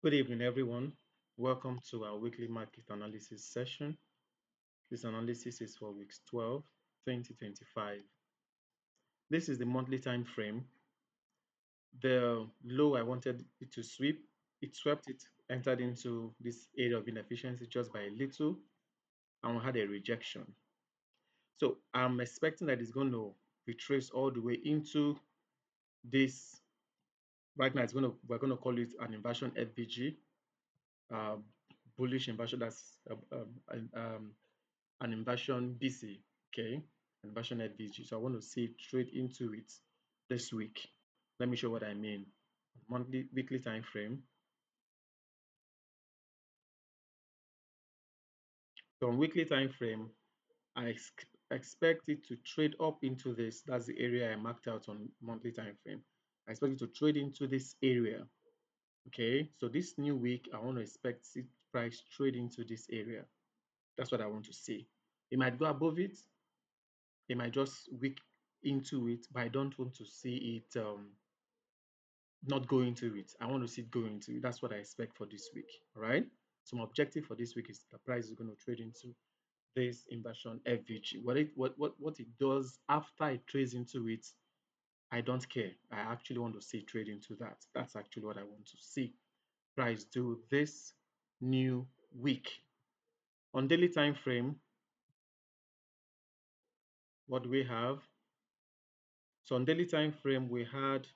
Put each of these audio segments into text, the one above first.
Good evening, everyone. Welcome to our weekly market analysis session. This analysis is for weeks 12, 2025. This is the monthly time frame. The low I wanted it to sweep, it swept it, entered into this area of inefficiency just by a little, and we had a rejection. So I'm expecting that it's going to retrace all the way into this. Right now, we're going to call it an inversion FVG, uh, bullish inversion. That's an inversion BC, okay, inversion FVG. So I want to see trade into it this week. Let me show what I mean. Monthly, weekly time frame. So on weekly time frame, I expect it to trade up into this. That's the area I marked out on monthly time frame. I expect it to trade into this area. Okay, so this new week, I want to expect it price trade into this area. That's what I want to see. It might go above it, it might just weak into it, but I don't want to see it not go into it. I want to see it go into it. That's what I expect for this week. All right. So my objective for this week is the price is going to trade into this inversion FVG. What it does after it trades into it, I don't care. I actually want to see trade into that. That's actually what I want to see price do this new week. On daily time frame, what do we have? So on daily time frame, we had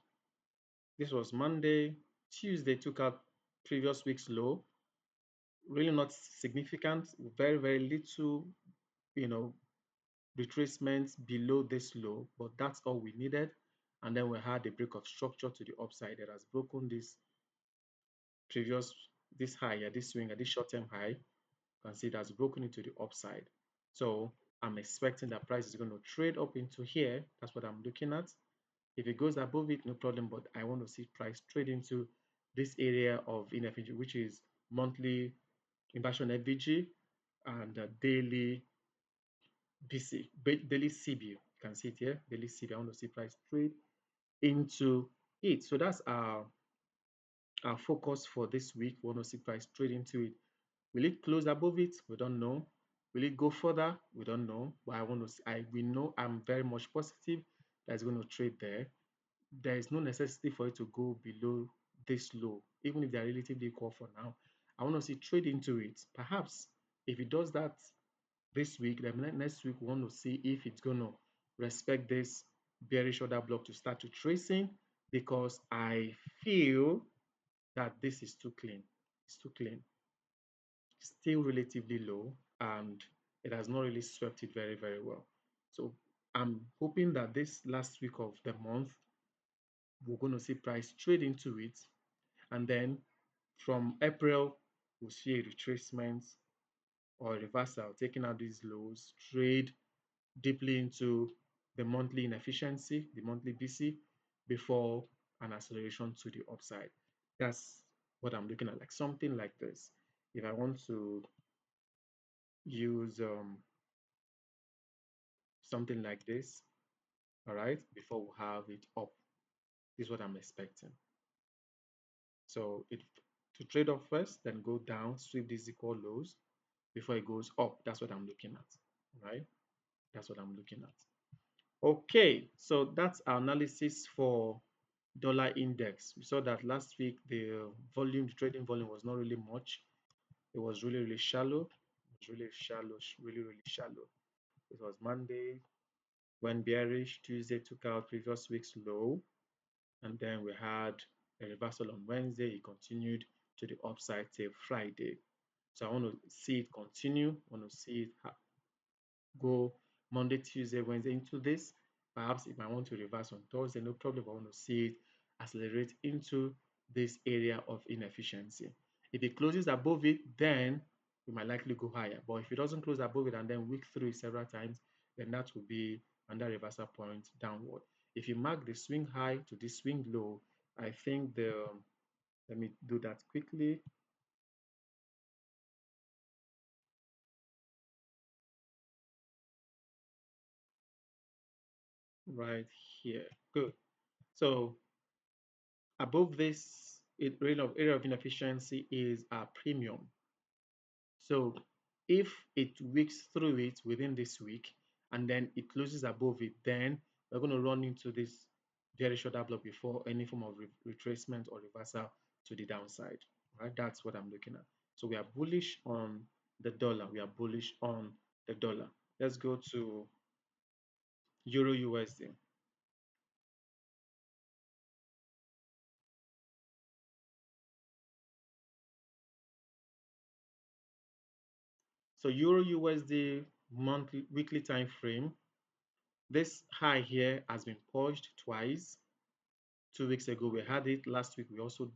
this was Monday, Tuesday took out previous week's low. Really not significant, very little, you know, retracements below this low, but that's all we needed. And then we had a break of structure to the upside that has broken this previous this high, this swing, this short-term high. You can see it has broken into the upside. So I'm expecting that price is going to trade up into here. That's what I'm looking at. If it goes above it, no problem, but I want to see price trade into this area of inefficiency, which is monthly inversion FVG and daily BC, daily CB. You can see it here, daily CB. I want to see price trade into it. So that's our focus for this week. We want to see price trade into it. Will it close above it? We don't know. Will it go further? We don't know. But I want to see, we know I'm very much positive that it's going to trade there. There is no necessity for it to go below this low, even if they're relatively equal for now. I want to see trade into it. Perhaps if it does that this week, then next week we want to see if it's going to respect this bearish order block to start to tracing, because I feel that this is too clean. It's too clean. Still relatively low, and it has not really swept it very well. So I'm hoping that this last week of the month we're going to see price trade into it, and then from April we'll see a retracement or a reversal, taking out these lows, trade deeply into the monthly inefficiency, the monthly BC, before an acceleration to the upside. That's what I'm looking at, like something like this. If I want to use something like this, all right, before we have it up, this is what I'm expecting. So it to trade off first, then go down, sweep these equal lows before it goes up. That's what I'm looking at, right? That's what I'm looking at. Okay, so that's our analysis for dollar index. We saw that last week the volume, the trading volume was not really much. It was really shallow. It was really shallow, really shallow. It was Monday when bearish, Tuesday took out previous week's low, and then we had a reversal on Wednesday. It continued to the upside till Friday. So I want to see it continue. I want to see it go Monday, Tuesday, Wednesday into this. Perhaps if I want to reverse on Thursday, no problem. I want to see it accelerate into this area of inefficiency. If it closes above it, then we might likely go higher. But if it doesn't close above it and then weak through it several times, then that will be another reversal point downward. If you mark the swing high to the swing low, I think let me do that quickly. Right here. Good. So above this area of inefficiency is a premium. So if it weeks through it within this week and then it closes above it, then we're going to run into this bearish order block before any form of retracement or reversal to the downside. Right? That's what I'm looking at. So we are bullish on the dollar. We are bullish on the dollar. Let's go to Euro USD. So Euro USD monthly weekly time frame. This high here has been purged twice. 2 weeks ago we had it. Last week we also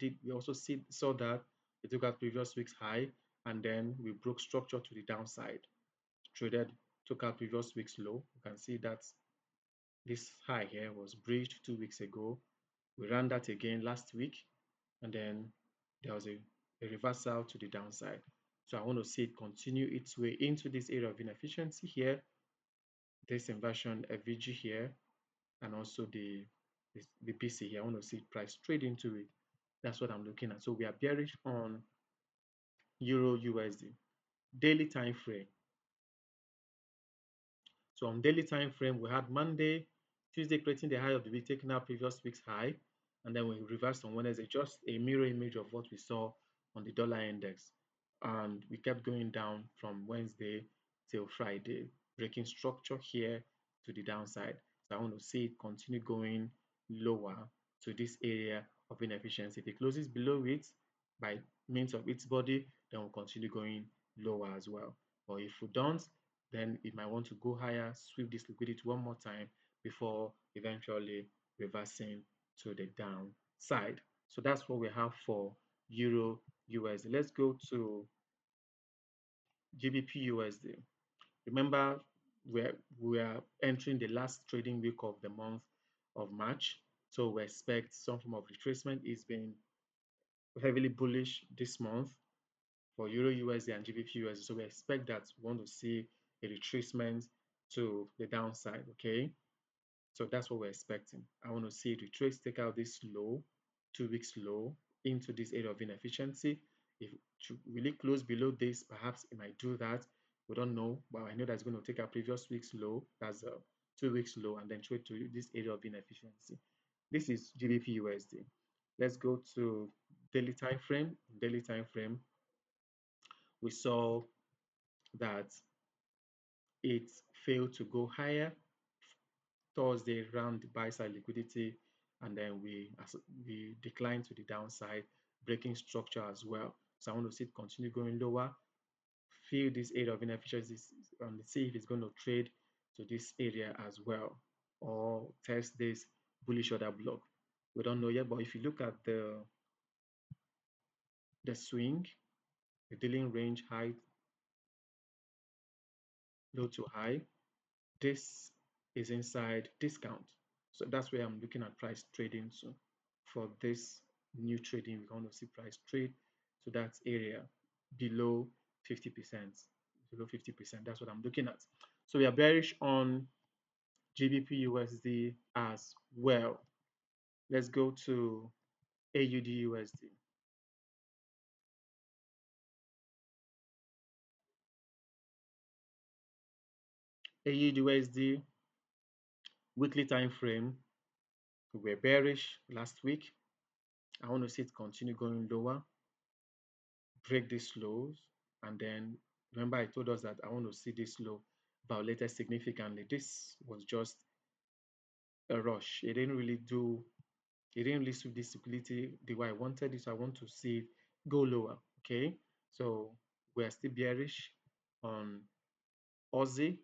saw that we took out previous week's high and then we broke structure to the downside. Traded, took out previous week's low. You can see that this high here was breached 2 weeks ago. We ran that again last week and then there was a reversal to the downside. So I want to see it continue its way into this area of inefficiency here, this inversion FVG here, and also the BC here. I want to see price trade into it. That's what I'm looking at. So we are bearish on Euro USD. Daily time frame. So on daily time frame, we had Monday, Tuesday creating the high of the week, taking out previous week's high, and then we reversed on Wednesday, just a mirror image of what we saw on the dollar index. And we kept going down from Wednesday till Friday, breaking structure here to the downside. So I want to see it continue going lower to this area of inefficiency. If it closes below it by means of its body, then we'll continue going lower as well. But if we don't, then it might want to go higher, sweep this liquidity one more time before eventually reversing to the downside. So that's what we have for Euro USD. Let's go to GBP USD. Remember, we are entering the last trading week of the month of March. So we expect some form of retracement. It's been heavily bullish this month for Euro USD and GBP USD. So we expect that we want to see a retracement to the downside. Okay. So that's what we're expecting. I want to see it retrace, take out this low, 2 weeks low into this area of inefficiency. If it really close below this, perhaps it might do that. We don't know, but I know that's going to take our previous week's low, that's a 2 weeks low, and then trade to this area of inefficiency. This is GBP USD. Let's go to daily time frame. Daily time frame, we saw that it failed to go higher. Thursday ran the buy side liquidity and then we declined to the downside, breaking structure as well. So I want to see it continue going lower, feel this area of inefficiency and see if it's going to trade to this area as well or test this bullish order block. We don't know yet, but if you look at the swing, the dealing range high, low to high, this is inside discount. So that's where I'm looking at price trading to. For this new trading, we're going to see price trade to that area below 50%. Below 50%. That's what I'm looking at. So we are bearish on GBP USD as well. Let's go to AUD USD. AUD USD weekly time frame. We were bearish last week. I want to see it continue going lower, break these lows, and then remember I told us that I want to see this low violated significantly. This was just a rush. It didn't really suit this liquidity the way I wanted it. So I want to see it go lower. Okay, so we are still bearish on Aussie.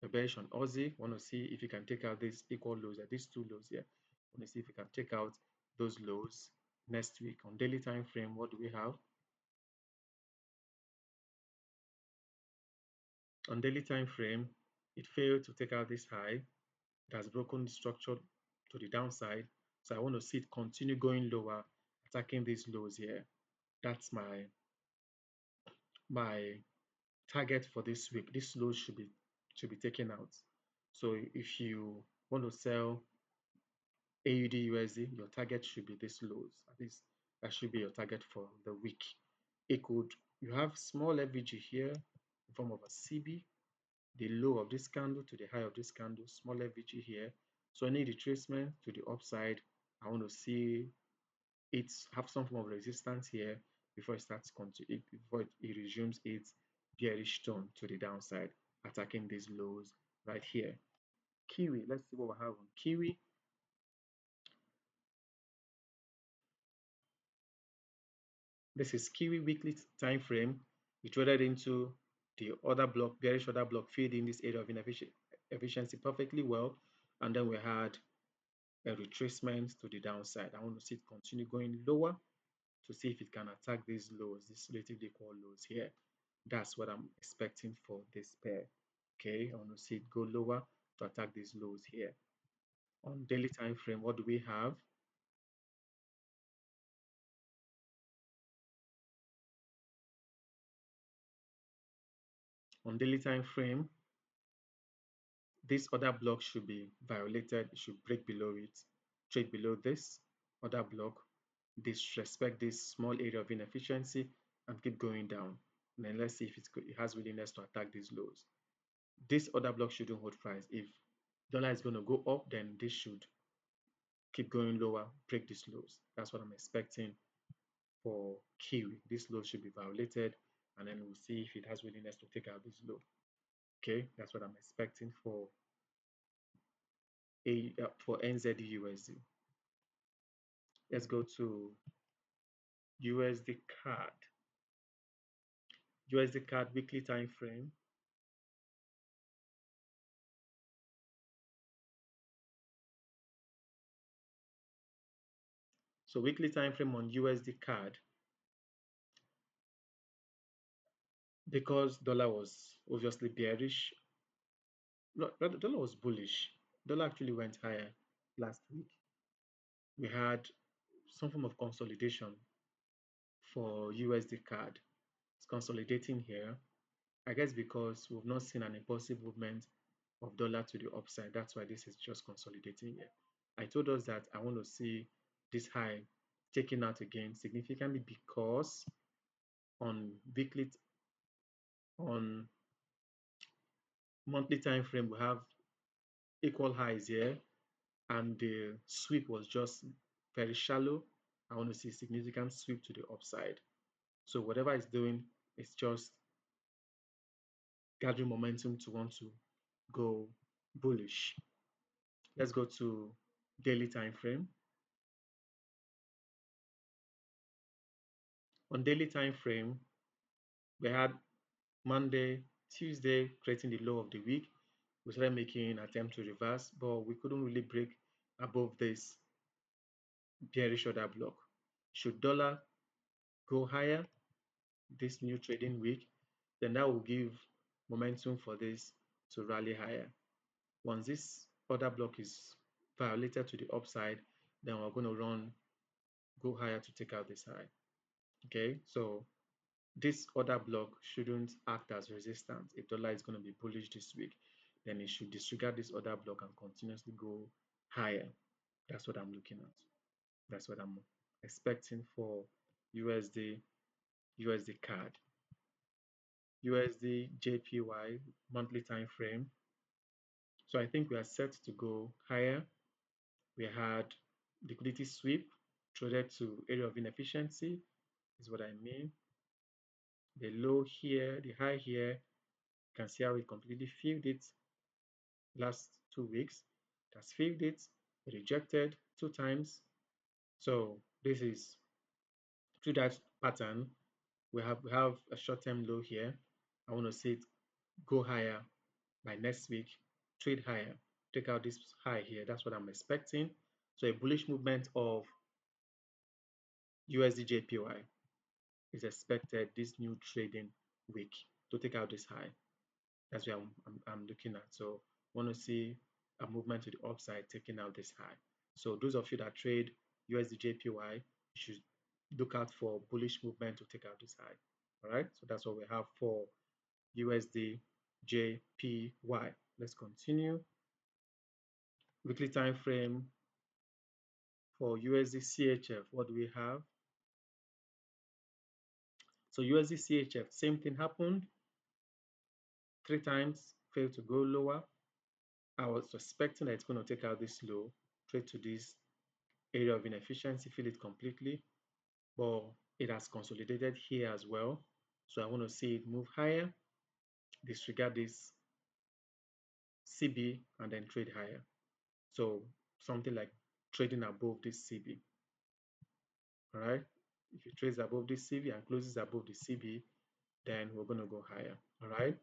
We're bearish on Aussie. Want to see if you can take out these equal lows, these two lows here. Want to see if you can take out those lows next week. On daily time frame, what do we have? On daily time frame, it failed to take out this high. It has broken the structure to the downside. So I want to see it continue going lower, attacking these lows here. That's my target for this week. This low should be taken out. So if you want to sell AUD USD, your target should be this lows, at least That should be your target for the week. You have small FVG here in form of a CB, the low of this candle to the high of this candle, small FVG here. So any retracement to the upside, I want to see it have some form of resistance here before it starts before it resumes its bearish tone to the downside, attacking these lows right here. Kiwi, let's see what we have on Kiwi. This is Kiwi weekly time frame. We traded into the order block, bearish order block, filled in this area of efficiency perfectly well, and then we had a retracement to the downside. I want to see it continue going lower to see if it can attack these lows, these relatively equal lows here. That's what I'm expecting for this pair. Okay, I want to see it go lower to attack these lows here. On daily time frame, what do we have? On daily time frame, this order block should be violated. It should break below it, trade below this order block, disrespect this small area of inefficiency, and keep going down. And then let's see if it has willingness to attack these lows. This order block shouldn't hold price. If dollar is going to go up, then this should keep going lower, break these lows. That's what I'm expecting for Kiwi. This low should be violated, and then we'll see if it has willingness to take out this low. Okay, that's what I'm expecting for NZD USD. Let's go to USD CAD. USD CAD weekly time frame. So weekly time frame on USD CAD, because dollar was obviously bearish. No, rather dollar was bullish. Dollar actually went higher last week. We had some form of consolidation for USD CAD. It's consolidating here. I guess because we've not seen an impulsive movement of dollar to the upside. That's why this is just consolidating here. I told us that I want to see this high taken out again significantly, because on weekly, on monthly time frame, we have equal highs here, and the sweep was just very shallow. I want to see significant sweep to the upside. So whatever it's doing, it's just gathering momentum to want to go bullish. Let's go to daily time frame. On daily time frame, we had Monday, Tuesday creating the low of the week. We started making an attempt to reverse, but we couldn't really break above this bearish order block. Should dollar go higher this new trading week, then that will give momentum for this to rally higher. Once this order block is violated to the upside, then we're going to go higher to take out this high. Okay, so this order block shouldn't act as resistance. If dollar is going to be bullish this week, then it should disregard this order block and continuously go higher. That's what I'm looking at. That's what I'm expecting for USD CAD. USD JPY monthly time frame. So I think we are set to go higher. We had liquidity sweep traded to area of inefficiency, is what I mean. The low here, the high here, you can see how we completely filled it last 2 weeks. It has filled it, rejected 2 times. So this is through that pattern. We have a short-term low here. I want to see it go higher by next week, trade higher, take out this high here. That's what I'm expecting. So a bullish movement of USD JPY is expected this new trading week to take out this high. That's what I'm looking at. So want to see a movement to the upside taking out this high. So those of you that trade USD JPY, you should look out for bullish movement to take out this high. All right, so that's what we have for USD JPY. Let's continue. Weekly time frame for USD CHF. What do we have? So USD CHF, same thing happened 3 times, failed to go lower. I was suspecting that it's going to take out this low, trade to this area of inefficiency, fill it completely, but it has consolidated here as well. So I want to see it move higher, disregard this CB, and then trade higher. So something like trading above this CB. All right. If it trades above this CB and closes above the CB, then we're going to go higher. All right.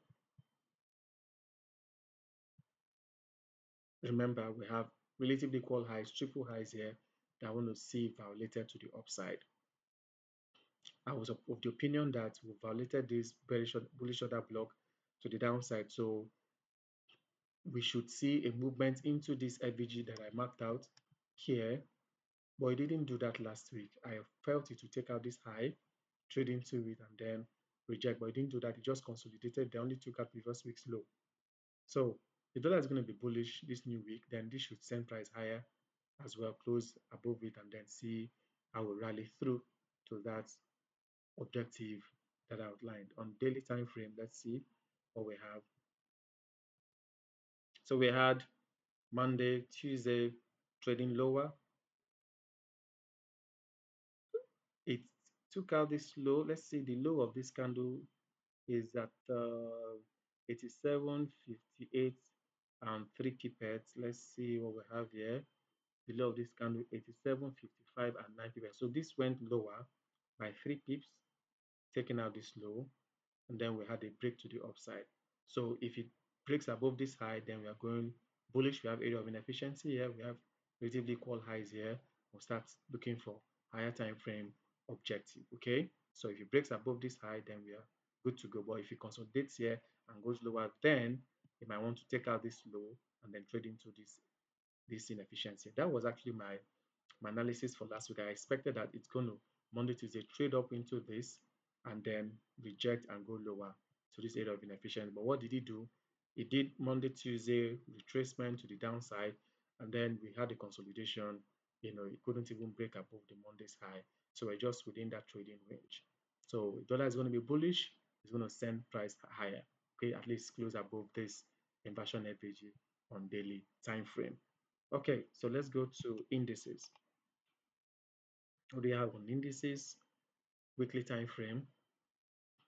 Remember, we have relatively equal highs, triple highs here that I want to see violated to the upside. I was of the opinion that we violated this bullish order block to the downside. So we should see a movement into this FVG that I marked out here, but it didn't do that last week. I felt it to take out this high, trade into it, and then reject, but it didn't do that. It just consolidated. They only took out previous week's low. So the dollar is going to be bullish this new week. Then this should send price higher as well, close above it, and then see how we rally through to that objective that I outlined. On daily time frame, let's see what we have. So we had Monday, Tuesday trading lower. It took out this low. Let's see, the low of this candle is at 87.58 and 3 pips. Let's see what we have here. The low of this candle 87.55 and 9 pips. So this went lower by 3 pips, taking out this low, and then we had a break to the upside. So if it breaks above this high, then we are going bullish. We have area of inefficiency here. We have relatively equal highs here. We'll start looking for higher time frame objective. Okay. So if it breaks above this high, then we are good to go. But if it consolidates here and goes lower, then you might want to take out this low and then trade into this inefficiency. That was actually my analysis for last week. I expected that it's going to Monday, Tuesday trade up into this and then reject and go lower to this area of inefficiency. But what did he do? He did Monday, Tuesday retracement to the downside, and then we had a consolidation. It couldn't even break above the Monday's high. So we're just within that trading range. So dollar is going to be bullish. It's going to send price higher. Okay, at least close above this inversion FVG on daily time frame. Okay, so let's go to indices. What do we have on indices? Weekly time frame.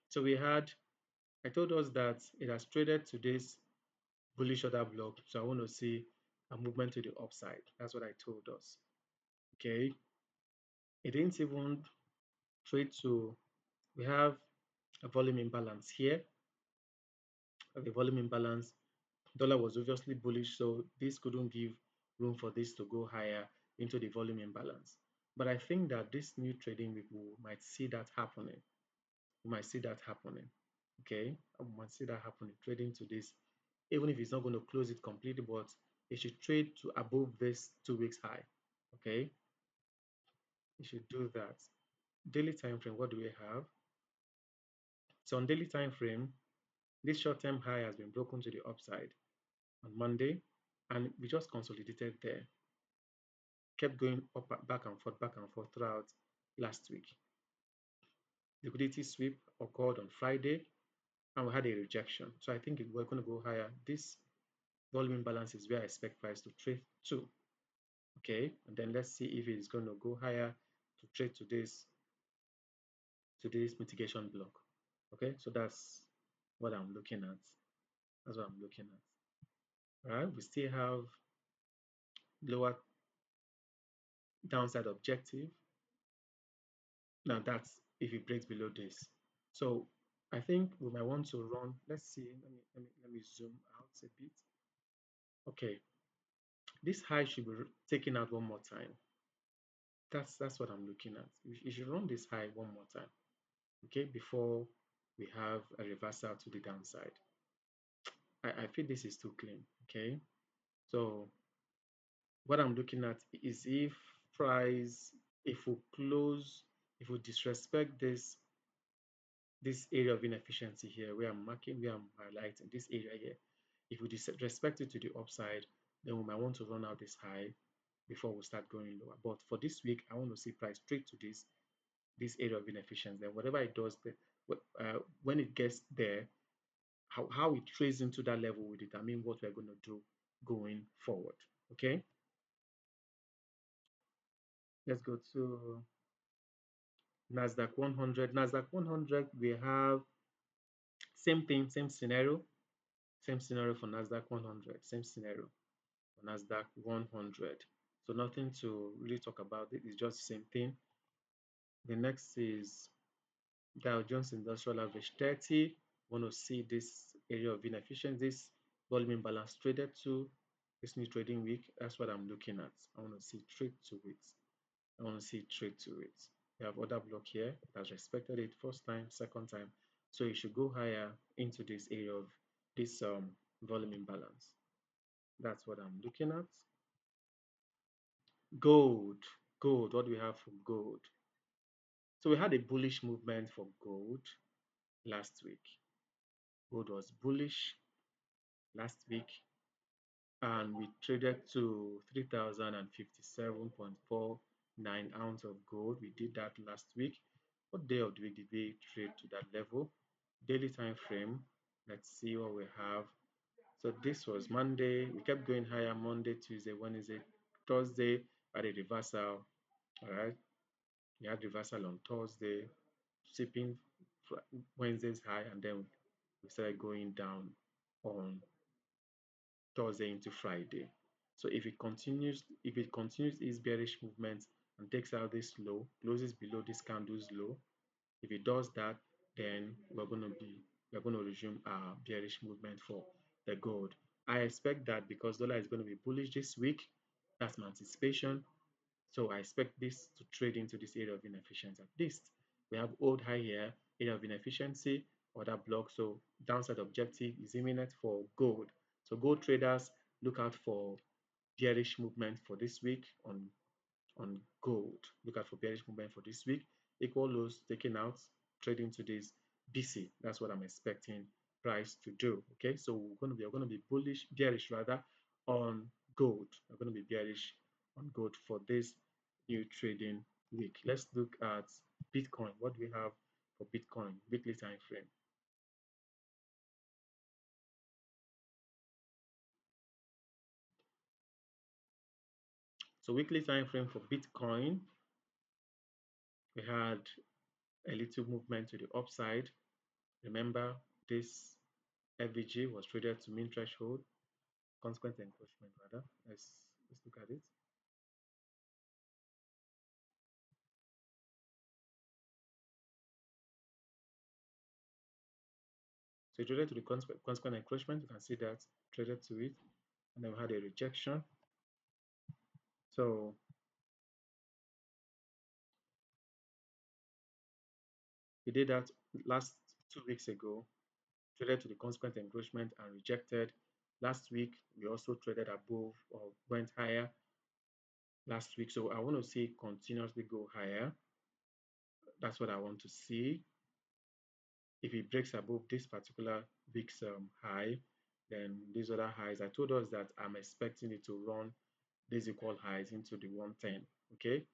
So I told us that it has traded to this bullish order block. So I want to see a movement to the upside. That's what I told us. Okay. It didn't even trade to, we have a volume imbalance here. The volume imbalance, dollar was obviously bullish, so this couldn't give room for this to go higher into the volume imbalance. But I think that this new trading week we might see that happening. We might see that happening. Okay, we might see that happening. Trading to this, even if it's not going to close it completely, but it should trade to above this 2 weeks high. Okay, it should do that. Daily time frame, what do we have? So on daily time frame, this short-term high has been broken to the upside on Monday, and we just consolidated there. Kept going up, back and forth throughout last week. Liquidity sweep occurred on Friday, and we had a rejection. So I think we're going to go higher. This volume imbalance is where I expect price to trade to. Okay, and then let's see if it's going to go higher to trade to this mitigation block. Okay, so that's what I'm looking at. That's what I'm looking at. All right, we still have lower downside objective. Now that's if it breaks below this. So I think we might want to run. Let's see. Let me zoom out a bit. Okay, this high should be taken out one more time. That's what I'm looking at. You should run this high one more time. Okay, before we have a reversal to the downside. I feel this is too clean. Okay, so what I'm looking at is if price, if we close, if we disrespect this area of inefficiency here, where I'm marking, where I'm highlighting this area here, if we disrespect it to the upside, then we might want to run out this high before we start going lower. But for this week, I want to see price straight to this this area of inefficiency, then whatever it does, when it gets there, how it trades into that level will determine what we're going to do going forward. Okay, let's go to Nasdaq 100. Nasdaq 100, we have same thing, same scenario for Nasdaq 100, same scenario for Nasdaq 100. So nothing to really talk about. It's just the same thing. The next is Dow Jones Industrial Average 30. Want to see this area of inefficiency, this volume imbalance traded to this new trading week. That's what I'm looking at. I want to see trade to it. I want to see trade to it. We have other block here that has respected it first time, second time. So it should go higher into this area of this volume imbalance. That's what I'm looking at. Gold. Gold. What do we have for gold? So we had a bullish movement for gold last week. Gold was bullish last week and we traded to 3,057.49 ounce of gold. We did that last week. What day of the week did we trade to that level? Daily time frame. Let's see what we have. So this was Monday. We kept going higher Monday, Tuesday, Wednesday, Thursday at a reversal. All right. We had reversal on Thursday, shipping Wednesday's high, and then we started going down on Thursday into Friday. So if it continues its bearish movement and takes out this low, closes below this candle's low, if it does that, then we're going to resume our bearish movement for the gold. I expect that because dollar is going to be bullish this week. That's my anticipation. So I expect this to trade into this area of inefficiency. At least we have old high here, area of inefficiency, other block. So downside objective is imminent for gold. So gold traders, look out for bearish movement for this week on gold. Look out for bearish movement for this week. Equal lows taken out, trading to this BC. That's what I'm expecting price to do. Okay, so we're going to be bearish rather on gold. We're going to be bearish on gold for this new trading week. Let's look at Bitcoin. What do we have for Bitcoin weekly time frame? So weekly time frame for Bitcoin, we had a little movement to the upside. Remember, this FVG was traded to mean threshold, consequent encroachment rather. Let's look at it. So it traded to the consequent encroachment. You can see that traded to it, and then we had a rejection. So we did that last 2 weeks ago, traded to the consequent encroachment and rejected. Last week we also traded above or went higher last week. So I want to see it continuously go higher. That's what I want to see. If it breaks above this particular week's high, then these other highs, I told us that I'm expecting it to run these equal highs into the 110, okay,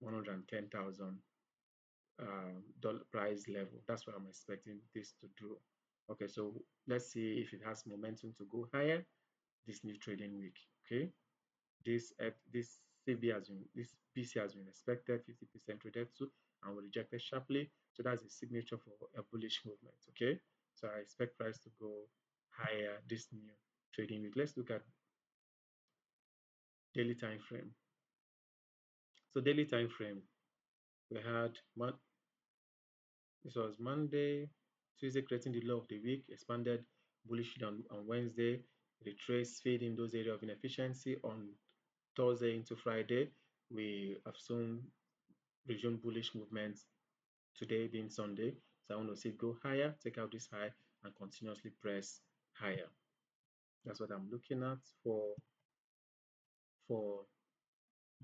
110,000 dollar price level. That's what I'm expecting this to do. Okay, so let's see if it has momentum to go higher this new trading week. Okay, this CB has been this BC has been expected 50% traded to and we rejected sharply. So that's a signature for a bullish movement. Okay, so I expect price to go higher this new trading week. Let's look at daily time frame. So daily time frame, we had this was Monday, Tuesday creating the low of the week, expanded bullish on Wednesday, retrace fade in those areas of inefficiency on Thursday into Friday. We have soon resumed bullish movements today being Sunday. So I want to see it go higher, take out this high and continuously press higher. That's what I'm looking at for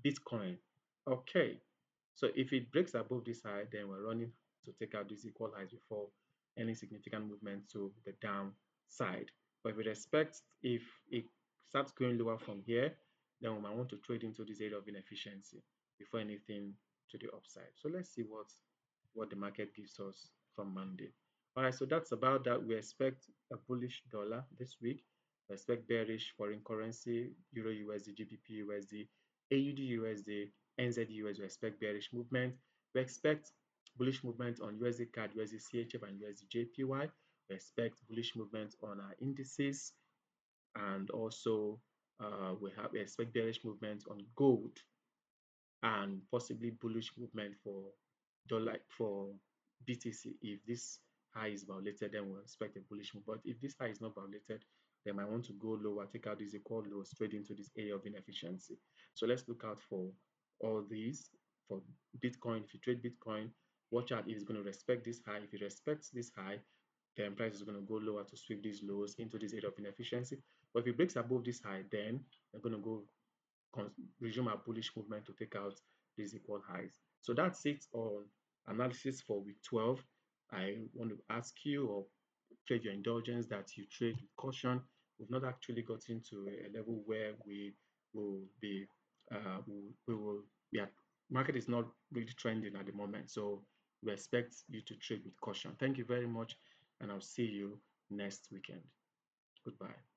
Bitcoin. Okay, so if it breaks above this high, then we're running to take out these equal highs before any significant movement to the downside. But with respect, if it starts going lower from here, then we might want to trade into this area of inefficiency before anything to the upside. So let's see what the market gives us from Monday. All right, so that's about that. We expect a bullish dollar this week. We expect bearish foreign currency, Euro USD, GBP USD, AUD USD, NZ USD. We expect bearish movement. We expect bullish movement on USD CAD, USD CHF, and USD JPY. We expect bullish movement on our indices, and also we expect bearish movement on gold, and possibly bullish movement for dollar, for BTC. If this high is violated, then we'll expect a bullish move. But if this high is not violated, they might want to go lower, take out these equal lows, trade into this area of inefficiency. So let's look out for all these. For Bitcoin, if you trade Bitcoin, watch out if it's going to respect this high. If it respects this high, then price is going to go lower to sweep these lows into this area of inefficiency. But if it breaks above this high, then they're going to go resume our bullish movement to take out these equal highs. So that's it on analysis for week 12. I want to ask you, or trade your indulgence, that you trade with caution. We've not actually gotten to a level where we will be, we will, yeah, market is not really trending at the moment. So we expect you to trade with caution. Thank you very much, and I'll see you next weekend. Goodbye.